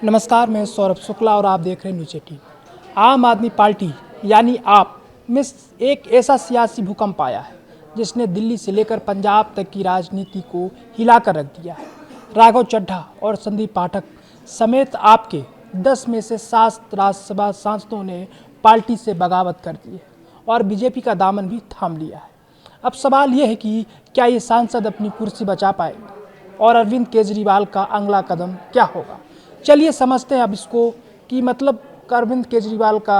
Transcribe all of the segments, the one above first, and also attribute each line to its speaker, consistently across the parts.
Speaker 1: नमस्कार, मैं सौरभ शुक्ला और आप देख रहे हैं न्यूज़ 18। आम आदमी पार्टी यानी आप में एक ऐसा सियासी भूकंप आया है जिसने दिल्ली से लेकर पंजाब तक की राजनीति को हिलाकर रख दिया है। राघव चड्ढा और संदीप पाठक समेत आपके 10 में से 7 राज्यसभा सांसदों ने पार्टी से बगावत कर दी है और बीजेपी का दामन भी थाम लिया है। अब सवाल ये है कि क्या ये सांसद अपनी कुर्सी बचा पाएंगे और अरविंद केजरीवाल का अगला कदम क्या होगा। चलिए समझते हैं अब इसको कि मतलब अरविंद केजरीवाल का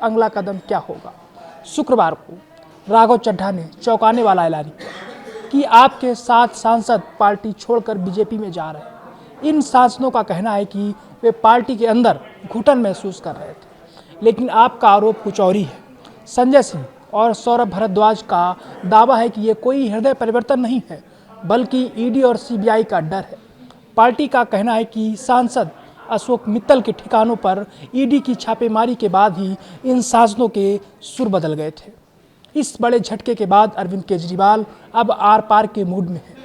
Speaker 1: अगला कदम क्या होगा। शुक्रवार को राघव चड्ढा ने चौंकाने वाला ऐलान किया कि आपके 7 सांसद पार्टी छोड़कर बीजेपी में जा रहे हैं। इन सांसदों का कहना है कि वे पार्टी के अंदर घुटन महसूस कर रहे थे, लेकिन आपका आरोप कुछ और ही है। संजय सिंह और सौरभ भारद्वाज का दावा है कि ये कोई हृदय परिवर्तन नहीं है, बल्कि ईडी और सीबीआई का डर है। पार्टी का कहना है कि सांसद अशोक मित्तल के ठिकानों पर ईडी की छापेमारी के बाद ही इन सांसदों के सुर बदल गए थे। इस बड़े झटके के बाद अरविंद केजरीवाल अब आर पार के मूड में है।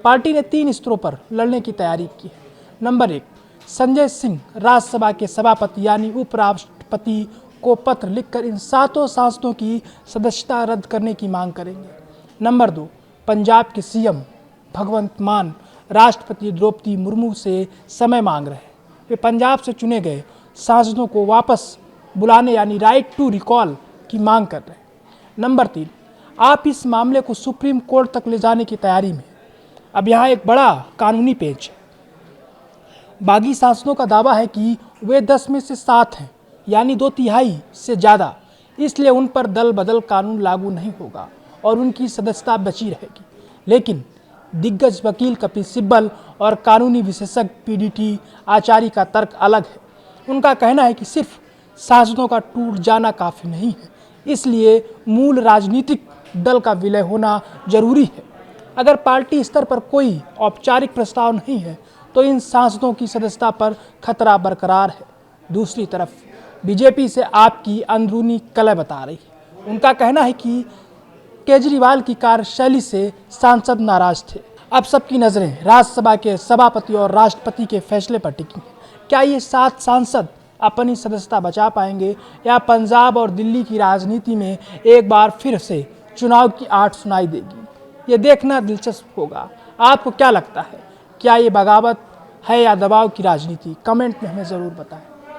Speaker 1: पार्टी ने 3 स्तरों पर लड़ने की तैयारी की है। नंबर 1, संजय सिंह राज्यसभा के सभापति यानी उपराष्ट्रपति को पत्र लिखकर इन 7 सांसदों की सदस्यता रद्द करने की मांग करेंगे। नंबर 2, पंजाब के सीएम भगवंत मान राष्ट्रपति द्रौपदी मुर्मू से समय मांग रहे हैं। वे पंजाब से चुने गए सांसदों को वापस बुलाने यानी राइट टू रिकॉल की मांग कर रहे हैं। नंबर 3, आप इस मामले को सुप्रीम कोर्ट तक ले जाने की तैयारी में। अब यहाँ एक बड़ा कानूनी पेच है। बागी सांसदों का दावा है कि वे 10 में से 7 हैं, यानी 2/3 से ज़्यादा, इसलिए उन पर दल बदल कानून लागू नहीं होगा और उनकी सदस्यता बची रहेगी। लेकिन दिग्गज वकील कपिल सिब्बल और कानूनी विशेषज्ञ पीडीटी आचार्य का तर्क अलग है। उनका कहना है कि सिर्फ सांसदों का टूट जाना काफ़ी नहीं है, इसलिए मूल राजनीतिक दल का विलय होना जरूरी है। अगर पार्टी स्तर पर कोई औपचारिक प्रस्ताव नहीं है तो इन सांसदों की सदस्यता पर खतरा बरकरार है। दूसरी तरफ बीजेपी से आपकी अंदरूनी कलह बता रही है। उनका कहना है कि केजरीवाल की कार्यशैली से सांसद नाराज थे। अब सबकी नज़रें राज्यसभा के सभापति और राष्ट्रपति के फैसले पर टिकी हैं। क्या ये 7 सांसद अपनी सदस्यता बचा पाएंगे या पंजाब और दिल्ली की राजनीति में एक बार फिर से चुनाव की आट सुनाई देगी? ये देखना दिलचस्प होगा। आपको क्या लगता है, क्या ये बगावत है या दबाव की राजनीति? कमेंट में हमें ज़रूर बताएं।